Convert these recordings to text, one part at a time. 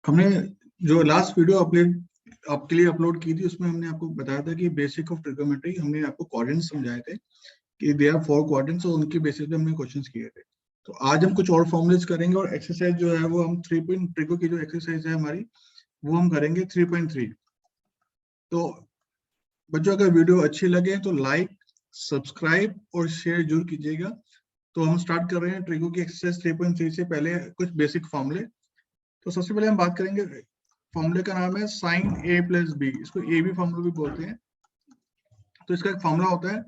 हमने जो last video आपके लिए अपलोड की थी उसमें हमने आपको बताया था कि बेसिक ऑफ ट्रिगोनोमेट्री, हमने आपको क्वाड्रेंट्स समझाए थे कि दे आर 4 क्वाड्रेंट्स और उनके बेसिस पे हमने क्वेश्चंस किए थे। तो आज हम कुछ और फॉर्मुलेज करेंगे और एक्सरसाइज जो है वो हम 3 ट्रिगो की जो एक्सरसाइज है हमारी वो हम करेंगे 3.3। तो बच्चों अगर वीडियो अच्छी लगे तो लाइक, सब्सक्राइब और शेयर जरूर कीजिएगा। तो हम स्टार्ट कर रहे हैं ट्रिगो की एक्सरसाइज 3.3 से पहले कुछ बेसिक फॉर्मूले। तो सबसे पहले हम बात करेंगे, फॉर्मूले का नाम है साइन ए प्लस बी, इसको ए बी फॉर्मूला भी बोलते हैं। तो इसका एक फॉर्मूला होता है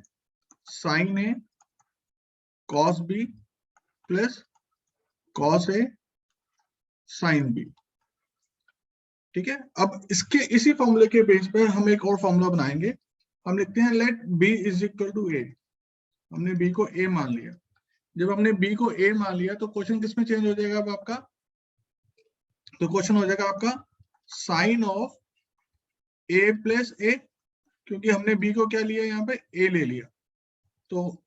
sign A cos B plus cos A sine B. ठीक है, अब इसके इसी फॉर्मूले के बेस पे हम एक और फॉर्मूला बनाएंगे। हम लिखते हैं let B is equal to A. हमने बी को ए मान लिया। जब हमने बी को ए मान लिया तो क्वेश्चन किस में चेंज हो जाएगा अब आपका? तो क्वेश्चन हो जाएगा आपका साइन ऑफ ए प्लस ए, क्योंकि हमने बी को क्या लिया, यहाँ पे ए ले लिया। तो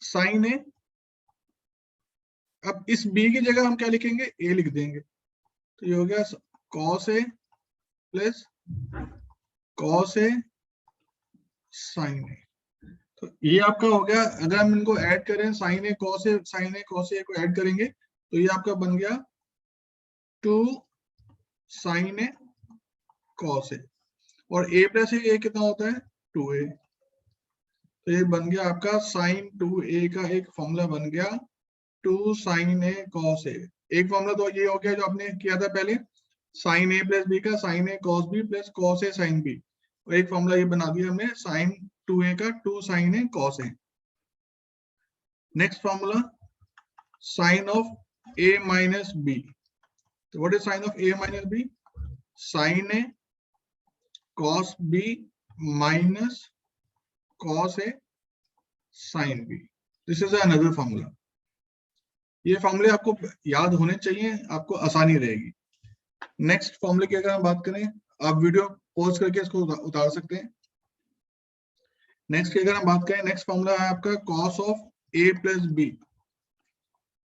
साइन ए, अब इस बी की जगह हम क्या लिखेंगे, ए लिख देंगे। तो ये हो गया cos A plus cos A sign ए। तो ये आपका हो गया। अगर हम इनको ऐड करें, साइन ए कॉस ए को ऐड करेंगे तो ये आपका बन गया 2 साइन ए कॉस ए, और ए प्लस ए कितना होता है 2a। तो ये बन गया आपका साइन 2a का एक फॉर्मूला बन गया 2 साइन ए कॉस ए। एक फॉर्मूला तो ये हो गया जो आपने किया था पहले, साइन ए प्लस बी का sign A cos B plus cos A sine B, और एक फॉर्मूला ये बना दिया हमने साइन 2a का 2 sine A cos A. Next formula sine of a minus B. तो what is sine of a minus B? Sine A cos B minus cos A sin B। This is another formula. ये फॉर्मूले आपको याद होने चाहिए, आपको आसानी रहेगी। नेक्स्ट फॉर्मूले की अगर हम बात करें, आप वीडियो पॉज करके इसको उतार सकते हैं। नेक्स्ट की अगर हम बात करें, नेक्स्ट फॉर्मूला है आपका cos of A plus B.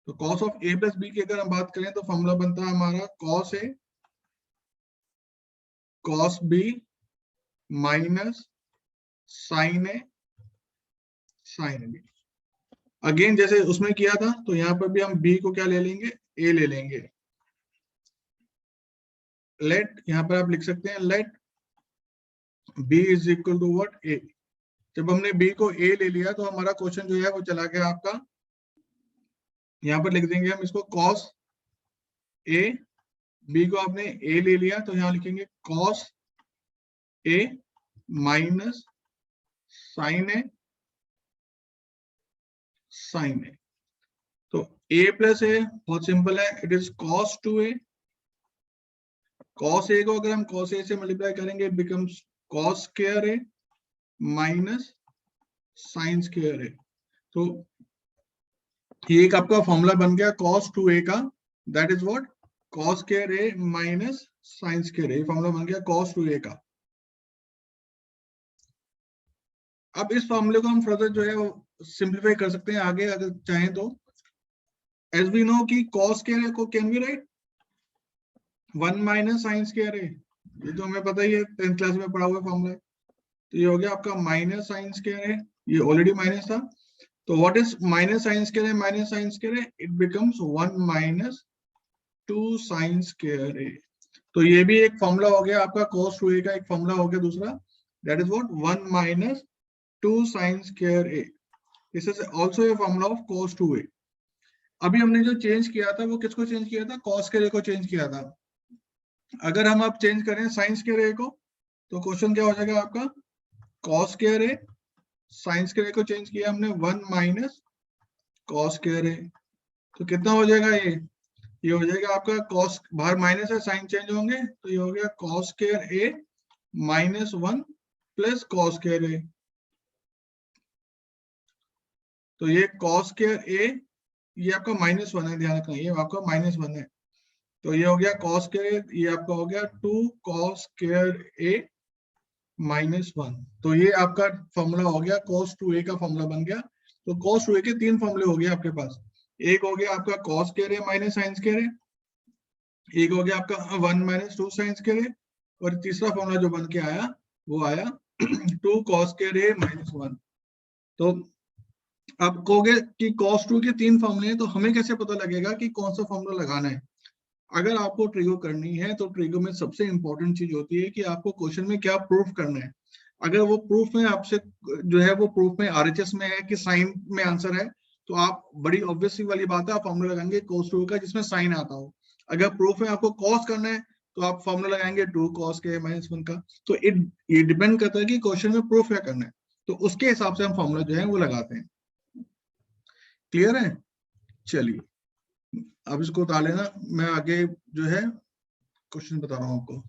तो cos of A plus B की अगर हम बात करें तो फॉर्मूला बनता है हमारा cos A cos B minus sine A sine B। Again जैसे उसमें किया था तो यहाँ पर भी हम b को क्या ले लेंगे, a ले लेंगे। लेट, यहाँ पर आप लिख सकते हैं let b is equal to what, a। जब हमने b को a ले लिया तो हमारा क्वेश्चन जो है वो चला गया आपका, यहाँ पर लिख देंगे हम इसको cos a। b को आपने a ले लिया तो यहाँ लिखेंगे cos a minus sine a sine a। तो a प्लस a बहुत सिंपल है, it is cos 2a। cos a को अगर हम cos a से मल्टीप्लाई करेंगे it becomes cos square a minus sine square a। तो ये एक आपका फॉर्मूला बन गया cos 2a का, that is what cos square a minus sine square a। Formula बन गया cos 2a का। अब इस फॉर्मूले को हम फर्दर जो है वो सिंप्लीफाई कर सकते हैं आगे अगर चाहें तो। एज वी नो कि cos स्क्वायर a को can we write 1 minus sine square a। ये तो हमें पता ही है, 10th क्लास में पढ़ा हुआ फॉर्मूला। तो ये हो गया आपका माइनस साइन स्क्वायर a, ये ऑलरेडी माइनस था। तो what is minus sine square a minus sine square a? It becomes 1 minus 2 sign square a। तो ये भी एक फॉर्मूला हो गया आपका cos 2a का, एक फॉर्मूला हो गया दूसरा, that is what 1 minus 2 sign square a। This is also a formula of cos 2a। अभी हमने जो चेंज किया था वो किसको चेंज किया था, cos स्क्वायर a को चेंज किया था। अगर हम अब चेंज करें साइन स्क्वायर a को तो क्वेश्चन क्या हो जाएगा आपका, cos square a sign square a को चेंज किया हमने 1 माइनस cos स्क्वायर a। तो कितना हो जाएगा ये हो जाएगा आपका cos, बाहर माइनस है साइन चेंज होंगे तो ये हो गया cos square a minus 1 plus cos square a। तो ये cos स्क्वायर a ये आपका -1 है, ध्यान रखना ये आपका -1 है। तो ये हो गया cos स्क्वायर, ये आपका हो गया 2 cos स्क्वायर a -1। तो ये आपका फॉर्मूला हो गया cos 2a का फॉर्मूला बन गया। तो cos 2a के 3 फॉर्मूले हो गए आपके पास। एक हो गया आपका cos square a minus sine square a, एक हो गया आपका 1 - 2 sin स्क्वायर ए, और तीसरा फॉर्मूला जो बन के आया वो आया 2 cos स्क्वायर ए -1। तो अब कहोगे कि cos 2 के 3 फॉर्मूले हैं, तो हमें कैसे पता लगेगा कि कौन सा फॉर्मूला लगाना है? अगर आपको ट्रिगो करनी है तो ट्रिगो में सबसे इंपॉर्टेंट चीज होती है कि आपको क्वेश्चन में क्या प्रूफ करना है। अगर वो प्रूफ में आपसे जो है वो प्रूफ में आरएचएस में है कि साइन में आंसर है, तो आप बड़ी ऑब्वियस वाली बात है, आप फॉर्मूला लगाएंगे cos 2 का जिसमें साइन आता हो। अगर प्रूफ में आपको कॉस करना है तो आप फॉर्मूला लगाएंगे 2 cos के -1 का। तो ये डिपेंड करता है कि क्वेश्चन में प्रूफ क्या करना है, तो उसके हिसाब से हम फॉर्मूला जो है वो लगाते हैं। क्लियर है? चलिए अब इसको उतार लेना, मैं आगे जो है क्वेश्चन बता रहा हूँ आपको।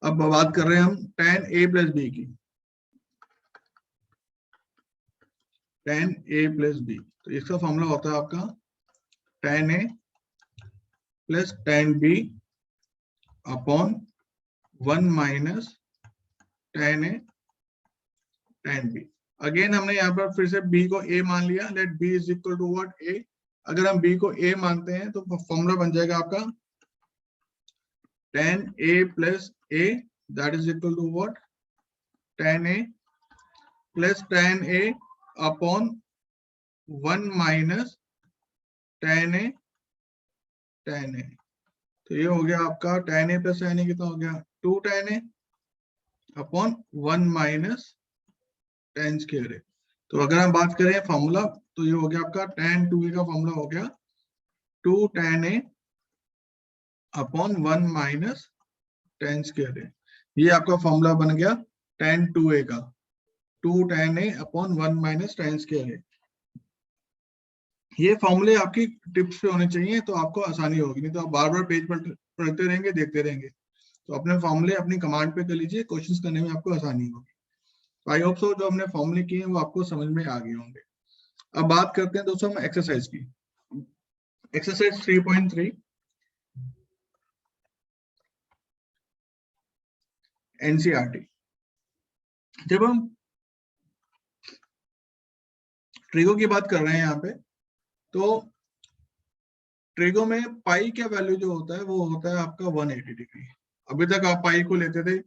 अब बात कर रहे हैं हम tan a + b की। tan a + b, तो इसका फॉर्मूला होता है आपका tan a + tan b upon 1 - tan a tan b। Again हमने यहाँ पर फिर से b को a मान लिया, let b is equal to what a। अगर हम b को a मानते हैं तो फॉर्मूला बन जाएगा आपका tan a + a that is equal to what tan a + tan a upon 1 - tan a tan a। तो ये हो गया आपका tan a + tan a कितना हो गया 2 tan a upon 1 - tan square a। तो अगर हम बात करें फॉर्मूला, तो ये हो गया आपका tan 2a का फॉर्मूला हो गया 2 tan a upon 1 - tan square a। ये आपका फॉर्मूला बन गया tan 2a का, 2 tan a upon 1 - tan square a। ये फॉर्मूले आपकी टिप्स पे होने चाहिए तो आपको आसानी होगी, नहीं तो आप बार बार पेज पर पढ़ते रहेंगे, देखते रहेंगे। तो अपने फॉर्मूले अपनी कमांड पे कर लीजिए, क्वेश्चंस करने में आपको आसानी होगी। आई होप सो जो हमने फॉर्मूले किए हैं वो आपको समझ में आ गए होंगे। अब बात करते हैं दोस्तों हम एक्सरसाइज की। Exercise 3.3 NCERT. जब हम ट्रिगो की बात कर रहे हैं यहाँ पे, तो ट्रिगो में पाई का वैल्यू जो होता है वो होता है आपका 180 डिग्री। अभी तक आप पाई को लेते थे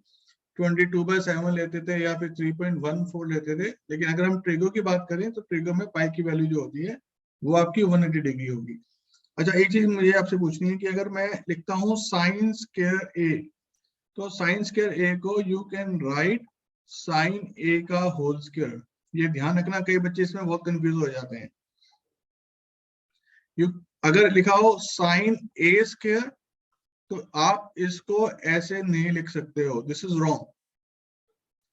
22/7 लेते थे या फिर 3.14 लेते थे, लेकिन अगर हम ट्रिगो की बात करें तो ट्रिगो में पाई की वैल्यू जो होती है वो आपकी 180 डिग्री होगी। अच्छा, एक चीज मुझे आपसे पूछनी है कि अगर मैं लिखता हूँ साइन स्क्वायर ए, तो साइन स्क्वायर ए को यू कैन राइट साइन ए का होल स्क्वायर। ये ध्यान रखना, कई बच्चे इसमें बहुत कंफ्यूज हो जाते हैं। अगर लिखा हो साइन ए स्क्वायर तो आप इसको ऐसे नहीं लिख सकते हो, दिस इज रॉन्ग,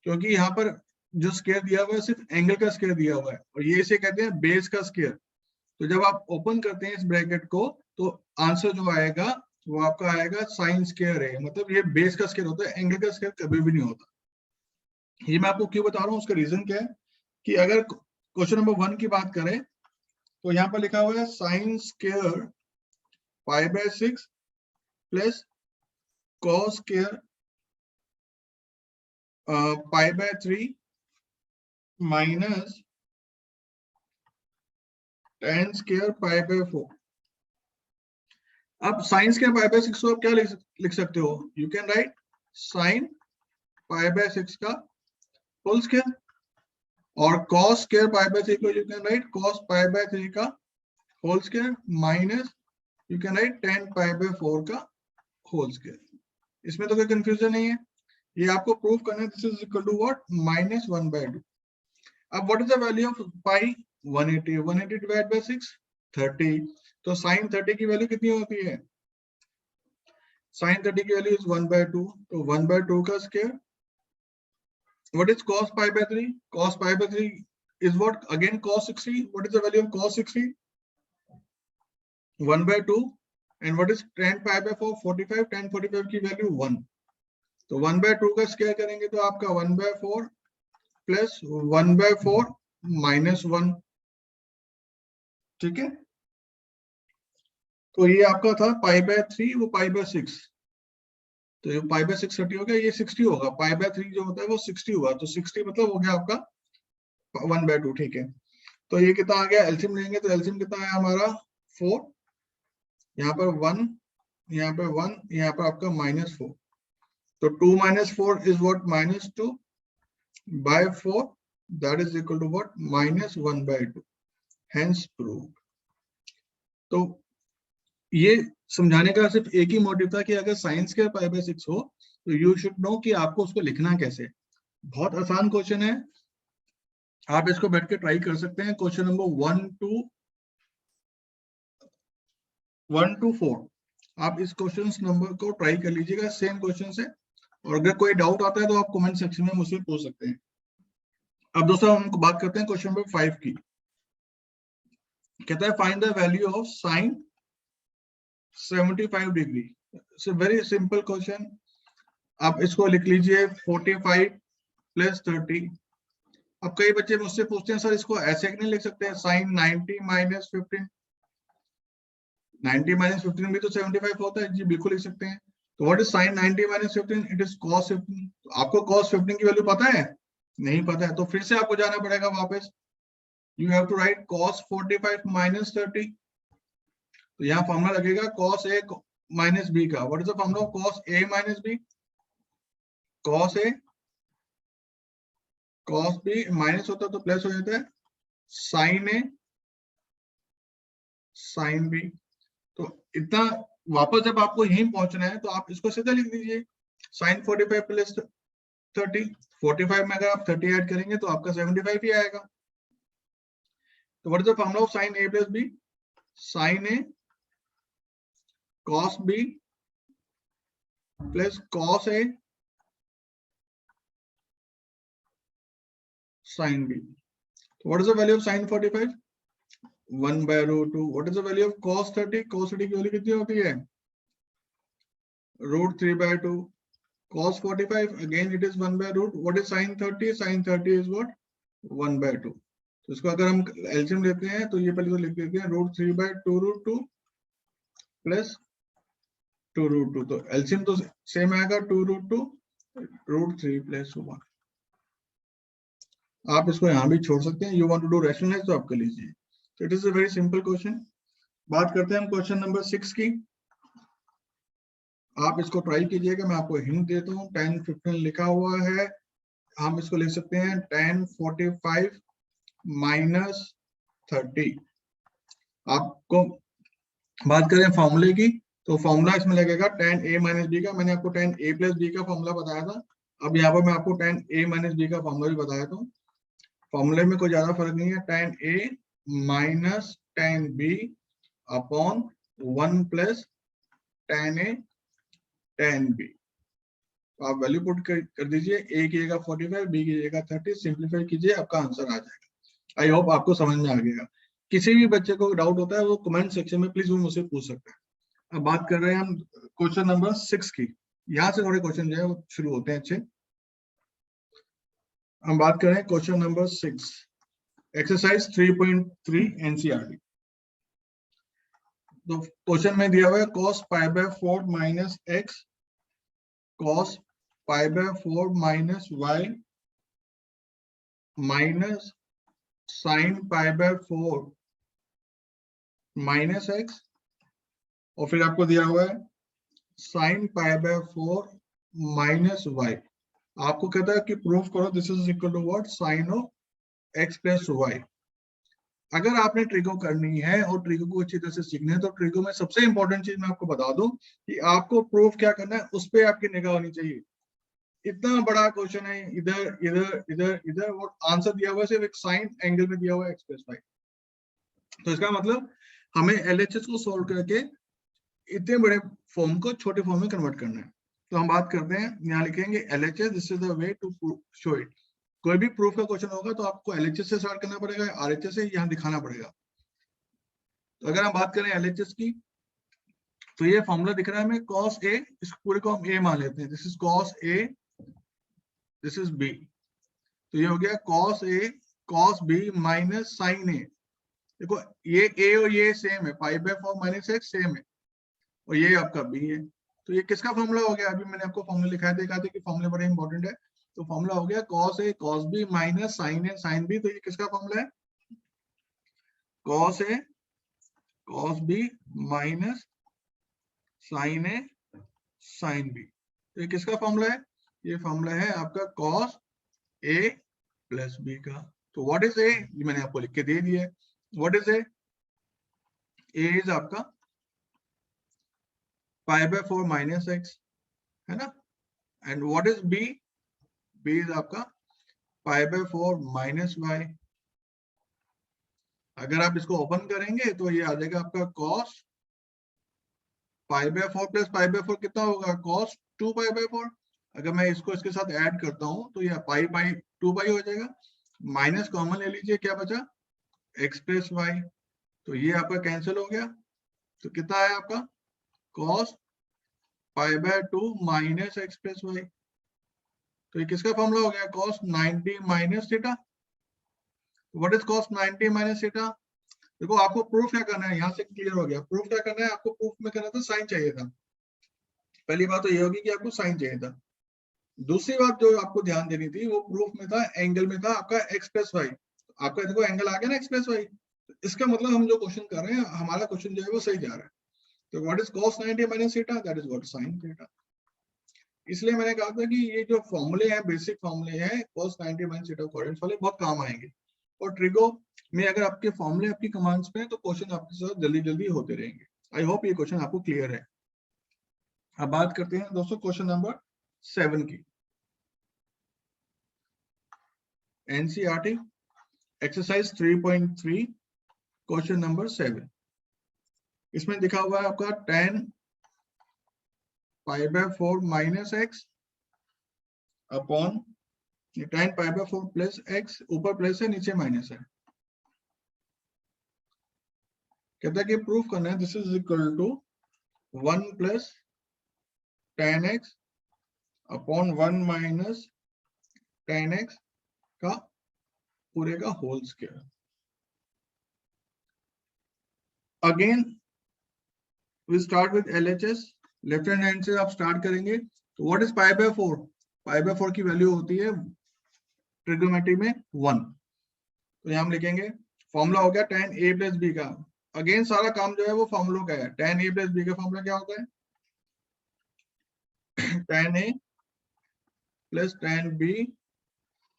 क्योंकि यहाँ पर जो स्क्वायर दिया हुआ है सिर्फ एंगल का स्क्वायर दिया हुआ है, और ये इसे कहते हैं बेस का स्क्वायर। तो जब आप ओपन करते हैं इस ब्रैकेट को तो आंसर जो आएगा वो आपका आएगा साइन स्क्वायर है, मतलब ये बेस का स्क्वायर होता है, एंगल का स्क्वायर कभी भी नहीं होता। ये मैं आपको क्यों बता रहा हूँ, उसका रीजन क्या है कि अगर क्वेश्चन नंबर 1 की बात करें तो यहाँ पर लिखा हुआ है sine square π/6 plus cos square π/3 minus tan square π/4। अब साइन स्क्वायर π/6 को आप क्या लिख सकते हो, यू कैन राइट साइन π/6 का होल स्क्वायर, और cos स्क्वायर π/3 को यू कैन राइट cos π/3 का whole square minus you can write tan π/4 का होल स्क्वायर। इसमें तो कोई कंफ्यूजन नहीं है, ये आपको प्रूव करना है। This is equal to what -1/2। अब what is the value of pi 180, 180 divide by 6 30। तो sin 30 की वैल्यू कितनी होती है, sin 30 की वैल्यू इज 1/2, तो 1/2 का square. What is cos π/3? Cos π/3 is what? Again cos 60. What is the value of cos 60? 1/2. And what is tan π/4? 45. Tan 45 की value 1। तो 1/2 का स्क्वायर करेंगे तो आपका 1/4 प्लस 1/4 -1। ठीक है, तो ये आपका था π/3, वो π/6, तो ये π/6 30 हो गया, ये 60 होगा। π/3 जो होता है वो 60 हुआ, तो 60 मतलब हो गया आपका 1/2। ठीक है, तो ये कितना आ गया, एलसीएम लेंगे तो एलसीएम कितना आया हमारा 4, यहाँ पर 1 यहाँ पे 1, यहाँ पे आपका -4, तो 2 - 4 is what -2 by 4, that is equal to what -1/2, hence proved। तो ये समझाने का सिर्फ एक ही मोटिव था कि अगर साइंस के π/6 हो तो यू शुड नो कि आपको उसको लिखना कैसे। बहुत आसान क्वेश्चन है, आप इसको बैठ के ट्राई कर सकते हैं। क्वेश्चन नंबर 1 to 4 आप इस क्वेश्चन नंबर को ट्राई कर लीजिएगा, सेम क्वेश्चन है। और अगर कोई डाउट आता है तो आप कमेंट सेक्शन में मुझसे पूछ सकते हैं। अब दोस्तों हम बात करते हैं क्वेश्चन नंबर 5 की। कहता है find the value of sine 75 degree. It's a very simple question. आप इसको लिख लीजिए 45 + 30। अब कई बच्चे मुझसे पूछते हैं सर इसको ऐसे नहीं लिख सकते हैं, साइन 90 - 15, 90 - 15 भी तो 75 होता है। जी बिल्कुल लिख सकते हैं। तो what is sign 90 - 15? It is cos 15। तो आपको cos 15 की वैल्यू पता है? नहीं पता है, तो फिर से आपको जाना पड़ेगा वापस। You have to write cos 45 - 30। तो यहाँ फॉर्मूला लगेगा cos a - b का। What is the formula of cos a - b? cos a cos b minus होता तो प्लस हो जाता है sin a sin b। तो इतना वापस जब आपको यहीं पहुंचना है तो आप इसको सीधा लिख दीजिए sin 45 + 30। 45 में अगर आप 30 ऐड करेंगे तो आपका 75 ही आएगा। तो what is the formula of sin a + b? sin a cos b plus cos a sin b। So what is the value of sin 45? 1/√2। What is the value of cos 30? Cos 30 की value कितनी होती है? √3/2। Cos 45 again it is 1/√. What is sin 30? Sin 30 is what? 1/2। तो इसको अगर हम LCM लेते हैं तो ये पहले तो लिख देते हैं √3/2√2 प्लस 2√2। तो एलसीएम तो सेम आएगा 2√2 √3 + 1। आप इसको यहाँ भी छोड़ सकते हैं। You want to do rationalise तो आप कर लीजिए। तो it is a very simple question. बात करते हैं हम क्वेश्चन नंबर 6 की। आप इसको ट्राई कीजिएगा, मैं आपको हिंट देता हूँ। 10 15 लिखा हुआ है, हम इसको लिख सकते हैं 10 45 - 30। आपको बात करें फॉर्मूले की तो फॉर्मूला इसमें लगेगा tan a - b का। मैंने आपको tan a + b का फॉर्मूला बताया था। अब यहाँ पर मैं आपको tan a - b का फॉर्मूला भी बताया था। फॉर्मूले में कोई ज्यादा फर्क नहीं है। tan a - tan b upon 1 + tan a tan b। तो आप वैल्यू पुट कर दीजिए। a की जगह 45, b की जगह 30, सिंप्लीफाई कीजिए, आपका आंसर आ जाएगा। आई होप आपको समझ में आ गया। किसी भी बच्चे को डाउट होता है वो कमेंट सेक्शन में प्लीज वो मुझसे पूछ सकता है। अब बात कर रहे हैं हम क्वेश्चन नंबर 6 की। यहाँ से थोड़े क्वेश्चन जो है वो शुरू होते हैं अच्छे। हम बात कर रहे हैं क्वेश्चन नंबर 6, एक्सरसाइज 3.3 एनसीईआरटी। तो क्वेश्चन में दिया हुआ है cos π/4 - x cos π/4 - y minus sin π/4 - x, और फिर आपको दिया हुआ है sin π/4 - y। आपको कहता है कि प्रूफ करो this is equal to what sin of x + y। अगर आपने ट्रिगो करनी है और ट्रिगो को अच्छी तरह से सीखना है तो ट्रिगो में सबसे इंपॉर्टेंट चीज मैं आपको बता दूं कि आपको प्रूफ क्या करना है, उस पर आपकी निगाह होनी चाहिए। इतना बड़ा क्वेश्चन है, इधर इधर इधर इधर, और आंसर दिया हुआ है सिर्फ एक साइन एंगल में दिया हुआ है x + y। तो इसका मतलब हमें एलएचएस को सोल्व करके इतने बड़े फॉर्म को छोटे फॉर्म में कन्वर्ट करना है। तो हम बात करते हैं, यहाँ लिखेंगे LHS, this is the way to show it. कोई भी प्रूफ का क्वेश्चन होगा तो आपको एलएचएस से स्टार्ट करना पड़ेगा, आरएचएस से यहाँ दिखाना पड़ेगा। तो अगर हम बात करें एलएचएस की तो ये फॉर्मूला दिख रहा है हमें cos a, इस पूरे को हम a मान लेते हैं। This is cos a, this is b। तो ये हो गया cos a cos b minus sin a। देखो ये a और ये सेम है, π/4 - x सेम है, और ये आपका b है। तो ये किसका फॉर्मूला हो गया? अभी मैंने आपको फॉर्मूला लिखा है, देखा था कि फॉर्मूले बड़े इंपॉर्टेंट है। तो फॉर्मूला हो गया cos a cos b minus sin a sin b। तो ये किसका फॉर्मूला है? cos a cos b minus sine A sine B. तो ये किसका फॉर्मूला है? ये फॉर्मूला है आपका कॉस ए प्लस बी का। तो व्हाट इज ए? ये मैंने आपको लिख के दे दिया है। What is A? A is आपका पाई बाय 4 माइनस एक्स, है ना। And what is B? B is आपका पाई बाय 4 माइनस वाई। अगर आप इसको ओपन करेंगे तो ये आ जाएगा आपका cos pi by 4 plus pi by 4 कितना होगा? Cos 2 pi by 4। अगर मैं इसको इसके साथ ऐड करता हूं तो ये पाई बाई 2 पाई हो जाएगा। माइनस कॉमन ले लीजिए, क्या बचा? X plus Y. तो ये आपका कैंसिल हो गया। तो कितना है आपका? Cos pi by 2 minus X plus Y. तो ये किसका फॉर्मूला हो गया? Cos 90 minus theta. What is cos 90 minus theta? देखो आपको प्रूफ क्या करना है, यहाँ से क्लियर हो गया। प्रूफ क्या करना है आपको? प्रूफ में करना था साइन चाहिए था। पहली बात तो ये होगी कि आपको साइन चाहिए था। दूसरी बात जो आपको ध्यान देनी थी वो प्रूफ में था, एंगल में था आपका एक्स प्लस वाई। आपका देखो एंगल आ गया ना एक्स प्लस वाई। इसका मतलब हम जो क्वेश्चन कर रहे हैं, हमारा क्वेश्चन जो है वो सही जा रहा है। तो what is cos 90 minus theta? That is what sin theta. इसलिए मैंने कहा था कि ये जो फॉर्मूले हैं, बेसिक फॉर्मूले हैं cos 90 माइनस थीटा कोऑर्डिनेट्स वाले, बहुत काम आएंगे। और ट्रिगो में अगर आपके फॉर्मूले आपकी कमांड्स पे हैं तो क्वेश्चन आपके साथ जल्दी जल्दी होते रहेंगे। आई होप ये क्वेश्चन आपको क्लियर है। अब बात करते हैं दोस्तों क्वेश्चन नंबर 7 की। NCERT exercise 3.3 question number 7। इसमें दिखा हुआ है आपका tan pi by 4 minus x upon tan pi by 4 plus x, ऊपर प्लस है नीचे माइनस है। कहता है कि प्रूफ करना है this is equal to 1 plus tan x upon 1 minus tan x का पूरे का whole square. Again we start with LHS. Left hand से आप स्टार्ट करेंगे। तो what is pi by 4? Pi by 4 की वैल्यू होती है ट्रिग्नोमेट्री में 1। तो यहां हम लिखेंगे फॉर्मूला हो गया tan a प्लस बी का। अगेन सारा काम जो है वो फॉर्मूलों का है। tan a प्लस बी का फॉर्मूला क्या होता है? tan a plus tan b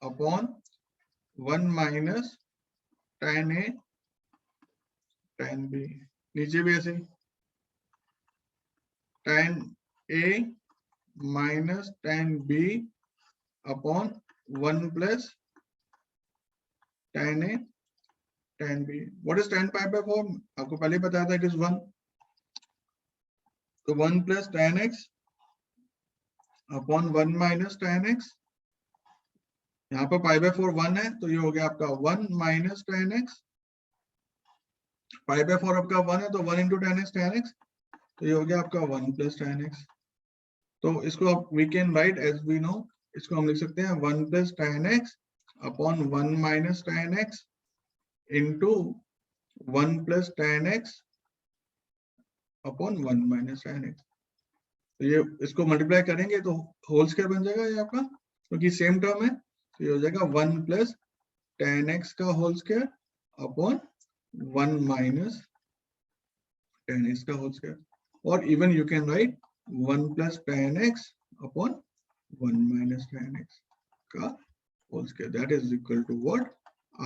upon 1 minus tan a tan b। नीचे भी ऐसे tan a minus tan b upon 1 plus tan a tan b। What is tan pi by 4? आपको पहले ही बताया था इट इज 1। तो 1 plus tan x upon 1 minus tan x। यहाँ पर पाई बाय 4 1 है तो ये हो गया आपका 1 minus tan x। Pi by 4 आपका 1 है तो 1 इंटू tan x, तो ये हो गया आपका 1 प्लस tan x। तो इसको आप we can write as we know, इसको हम लिख सकते हैं 1 plus tan x upon 1 minus tan x into 1 plus tan x upon 1 minus tan x। तो ये इसको मल्टीप्लाई करेंगे तो होल स्क्वायर बन जाएगा ये आपका, क्योंकि सेम टर्म है। तो ये हो जाएगा 1 प्लस tan x का whole square upon 1 minus tan x का होल स्क्वायर। और even you can write 1 plus tan x upon 1 minus tan x का whole square. That is equal to what?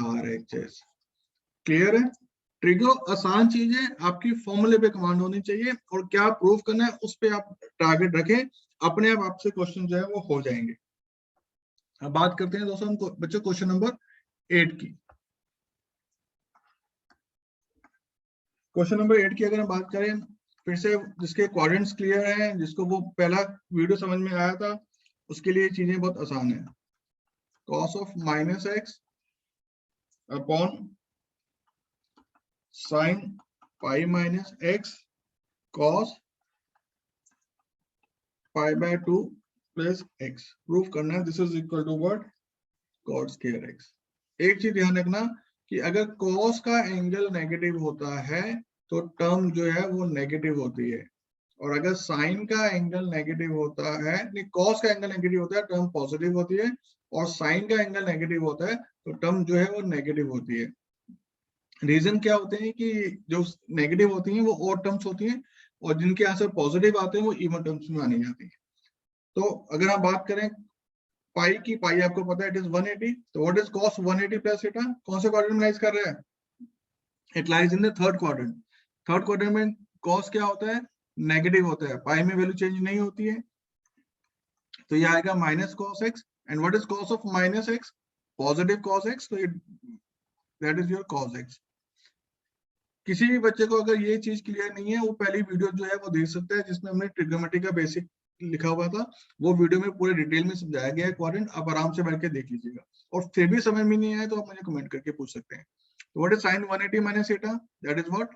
RHS। Clear है? Trigo आसान चीज है, आपकी फॉर्मूले पे कमांड होनी चाहिए और क्या प्रूफ करना है उस पे आप टारगेट रखें, अपने आप आपसे क्वेश्चन जो है वो हो जाएंगे। अब बात करते हैं दोस्तों हम बच्चों क्वेश्चन नंबर 8 की। क्वेश्चन नंबर 8 की अगर हम बात करें, फिर से जिसके क्वाड्रेंट्स क्लियर हैं, जिसको वो पहला वीडियो समझ में आया था, उसके लिए चीजें बहुत आसान है। cos of minus x upon sine pi minus x cos pi by 2 plus x. Proof करना है this is equal to what? cot square x. एक चीज ध्यान रखना कि अगर cos का एंगल नेगेटिव होता है तो टर्म जो है वो नेगेटिव होती है, और अगर साइन का एंगल नेगेटिव होता है, नहीं cos का एंगल नेगेटिव होता है टर्म पॉजिटिव होती है, और साइन का एंगल नेगेटिव होता है तो टर्म जो है वो नेगेटिव होती है। रीजन क्या होते हैं कि जो नेगेटिव होती हैं वो और टर्म्स होती हैं, और जिनके आंसर पॉजिटिव आते हैं वो इवन टर्म्स में मानी जाती है। तो अगर हम बात करें पाई की, पाई आपको पता है इट इज 180, तो what is cos 180 plus theta, कौन से क्वाड्रेंट में लाइज कर रहा है? It lies in the third quadrant. Third quadrant में cos क्या होता है? नेगेटिव होता है, पाई में वैल्यू चेंज नहीं होती है, तो ये आएगा minus cos x। And what is cos of minus x? Positive cos x, तो that is your cos x। किसी भी बच्चे को अगर ये चीज क्लियर नहीं है, वो पहली वीडियो जो है वो देख सकता है जिसमें हमने ट्रिग्नोमेट्री का बेसिक लिखा हुआ था, वो वीडियो में पूरे डिटेल में समझाया गया है क्वाड्रेंट, आप आराम से बैठ के देख लीजिएगा। और फिर भी समझ में नहीं आया तो आप मुझे कमेंट करके पूछ सकते हैं। तो what is sine 180 minus theta? That is what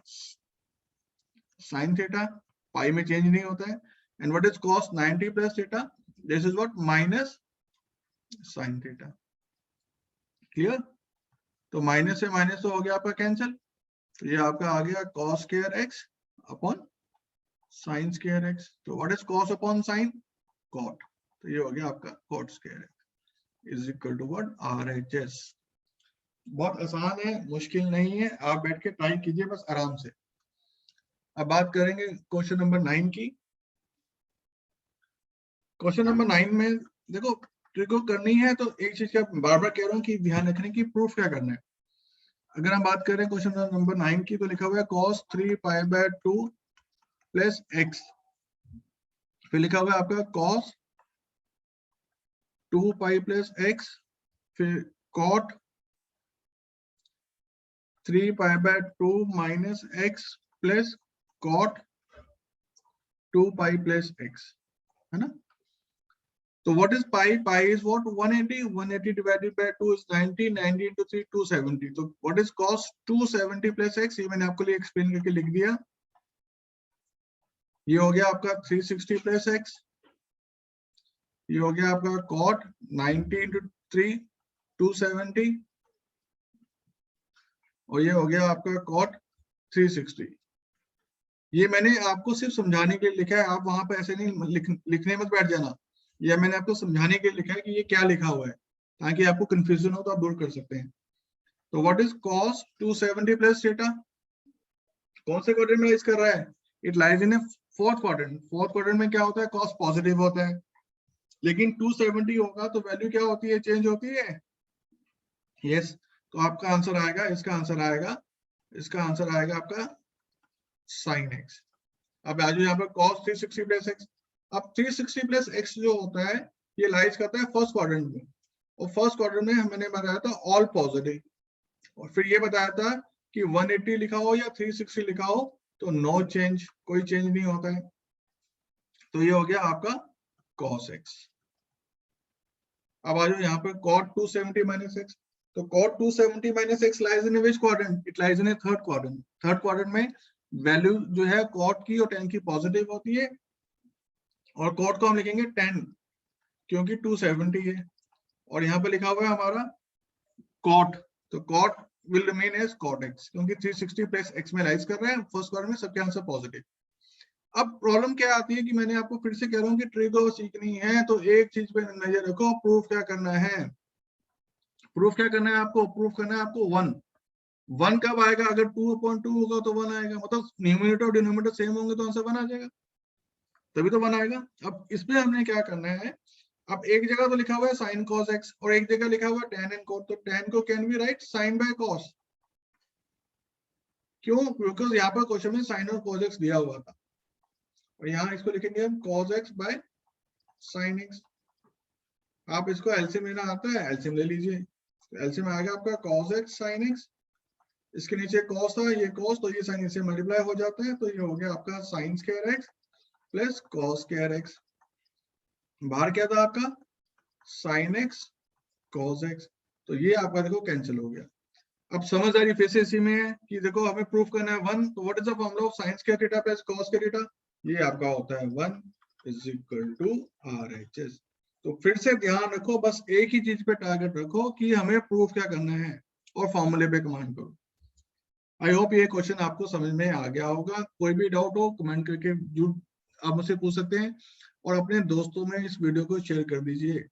sine theta, pi में चेंज नहीं होता है। And what is cos 90 plus theta? This is what minus sine theta. Clear? तो माइनस से माइनस तो हो गया आपका कैंसिल, तो ये आपका आ गया cos square x upon sine square x। तो what is cos upon sine? cot। तो ये हो गया आपका cot square x is equal to what? RHS। बहुत आसान है, मुश्किल नहीं है, आप बैठ के ट्राई कीजिए बस आराम से। अब बात करेंगे क्वेश्चन नंबर 9 की। क्वेश्चन नंबर 9 में देखो ट्रिक को करनी है तो एक चीज का बार बार कह रहा हूँ कि ध्यान रखने की, प्रूफ क्या करना है। अगर हम बात करें क्वेश्चन नंबर 9 की, तो लिखा हुआ है cos 3π/2 प्लस x, फिर लिखा हुआ है आपका cos 2π प्लस x, फिर cot 3π/2 minus x plus cot 2π plus x, है ना। तो what is pi? Pi is what? 180, 180 divided by 2 इज 90, 90 into 3 270। तो what is cos 270 plus x? ये मैंने आपके लिए एक्सप्लेन करके लिख दिया। ये हो गया आपका 360 प्लस x, ये हो गया आपका cot 90 into 3 270, और ये हो गया आपका cot 360। ये मैंने आपको सिर्फ समझाने के लिए लिखा है, आप वहां पे ऐसे नहीं लिखने मत बैठ जाना। ये मैंने आपको समझाने के लिए लिखा है कि ये क्या लिखा हुआ है, ताकि आपको कंफ्यूजन हो तो आप दूर कर सकते हैं। तो what is cos 270 plus theta? कौन से क्वाड्रेंट में लाइज कर रहा है? It lies in A fourth quadrant. Fourth quadrant में क्या होता है? cos पॉजिटिव होता है, लेकिन 270 होगा तो वैल्यू क्या होती है? चेंज होती है। यस, तो आपका आंसर आएगा, इसका आंसर आएगा, इसका आंसर आएगा आपका sin x। अब आ जाओ यहाँ पर cos 360 प्लस x। अब 360 प्लस x जो होता है ये लाइज करता है फर्स्ट क्वाड्रेंट में, और फर्स्ट क्वाड्रेंट में मैंने बताया था ऑल पॉजिटिव, और फिर ये बताया था कि 180 लिखा हो या 360 लिखा हो तो नो चेंज, कोई चेंज नहीं होता है। तो ये हो गया आपका cos x। अब आ जाओ यहाँ पर cot 270 माइनस x। तो cot 270 minus x lies in which quadrant? It lies in third quadrant. Third quadrant में वैल्यू जो है cot की और tan की पॉजिटिव होती है, और cot को हम लिखेंगे 10 क्योंकि 270 है, और यहाँ पे लिखा हुआ है हमारा cot, तो cot will remain as cot x क्योंकि 360 प्लस x में लाइज कर रहे हैं फर्स्ट क्वाड्रेंट में, सबके आंसर पॉजिटिव। अब प्रॉब्लम क्या आती है कि मैंने आपको फिर से कह रहा हूँ कि ट्रिको सीखनी है तो एक चीज पे नजर रखो, प्रूफ क्या करना है। प्रूफ क्या करना है आपको? प्रूफ करना है आपको 1। 1 कब आएगा? अगर 2/2 होगा तो 1 आएगा, मतलब न्यूमरेटर और डिनोमिनेटर सेम होंगे तो आंसर 1 आ जाएगा, तभी तो 1 आएगा। अब इसमें हमने क्या करना है, अब एक जगह तो लिखा हुआ है sin cos x और एक जगह लिखा हुआ है tan and cot, तो tan को can be right sin by cos। क्यों? क्योंकि यहाँ पर क्वेश्चन में sin और cos x दिया हुआ था, और यहाँ इसको लिखेंगे हम cos x by sin x। आप इसको एलसीएम लेना आता है, एलसीएम ले लीजिए। एलसीएम आएगा आपका cos x sin x, इसके नीचे cos था, ये cos, तो ये sin इससे मल्टीप्लाई हो जाता है, तो ये हो गया आपका sin square x plus cos square x। बाहर क्या था आपका? sin x cos x, तो ये आपका देखो कैंसिल हो गया। अब समझ आ रही फिर से इसी में है कि देखो हमें प्रूफ करना है 1, तो what is the formula of sin square theta plus cos square theta? ये आपका होता है 1 इज इक्वल टू RHS। तो फिर से ध्यान रखो, बस एक ही चीज पे टारगेट रखो कि हमें प्रूफ क्या करना है, और फॉर्मूले पे कमांड करो। आई होप ये क्वेश्चन आपको समझ में आ गया होगा। कोई भी डाउट हो कमेंट करके आप मुझसे पूछ सकते हैं, और अपने दोस्तों में इस वीडियो को शेयर कर दीजिए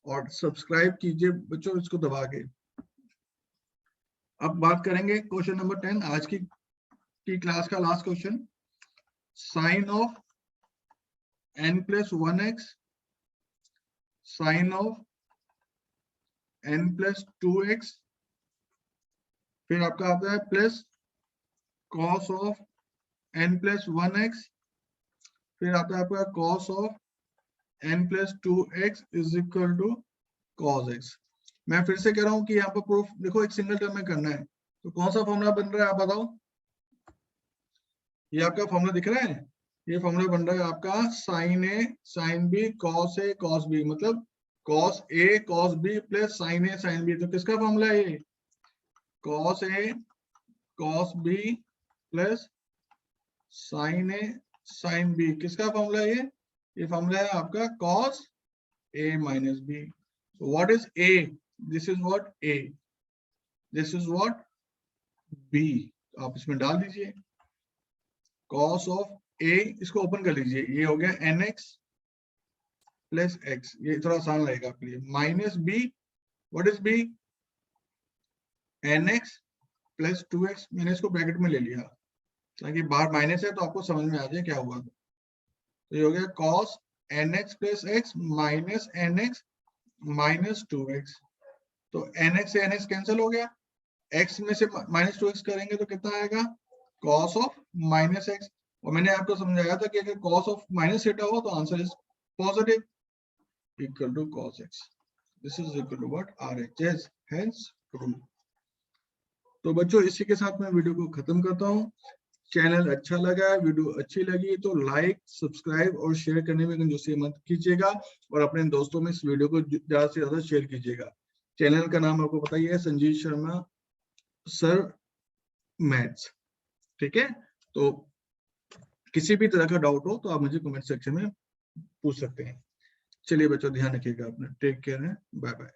और सब्सक्राइब कीजिए बच्चों इसको दबा के। अब बात करेंगे क्वेश्चन नंबर 10, आज की क्लास का last question. Sine of n plus 1x sine of n plus 2x, फिर आपका आता है plus cos of n plus 1x, फिर आता है आपका cos of n plus 2x is equal to cos x। मैं फिर से कह रहा हूं कि यहाँ पर प्रूफ देखो एक सिंगल टर्म में करना है, तो कौन सा फॉर्मूला बन रहा है आप बताओ। ये आपका फॉर्मूला दिख रहा है, ये फॉर्मूला बन रहा है आपका sine A sine B cos A cos B, मतलब cos A cos B plus sine A sine B. तो किसका फॉर्मूला है ये? Cos A cos B plus sine A sine B. किसका फॉर्मूला है ये फॉर्मूला है आपका cos A minus B. What is A? This is what A, this is what B. आप इसमें डाल दीजिए कॉस ऑफ ए, इसको ओपन कर लीजिए, ये हो गया nx प्लस x, ये थोड़ा आसान रहेगा आपके लिए, minus B, what is B? nx plus 2x। मैंने इसको ब्रैकेट में ले लिया ताकि बाहर माइनस है तो आपको समझ में आ जाए क्या हुआ। तो ये हो गया cos nx plus x minus nx minus 2x। तो nx से nx कैंसिल हो गया, x में से माइनस 2x करेंगे तो कितना आएगा? cos of minus x। और मैंने आपको समझाया था कि अगर cos ऑफ माइनस थीटा हो तो answer is positive, equal to cos x। This is equal to what? RHS hence true. तो बच्चों इसी के साथ मैं वीडियो को खत्म करता हूँ। चैनल अच्छा लगा, वीडियो अच्छी लगी तो लाइक सब्सक्राइब और शेयर करने में कंजूसी मत कीजिएगा, और अपने दोस्तों में इस वीडियो को ज्यादा से ज्यादा शेयर कीजिएगा। चैनल का नाम आपको पता ही है, संजीव शर्मा सर मैथ्स, ठीक है। तो किसी भी तरह का डाउट हो तो आप मुझे कमेंट सेक्शन में पूछ सकते हैं। चलिए बच्चों ध्यान रखिएगा अपना, टेक केयर है, बाय बाय।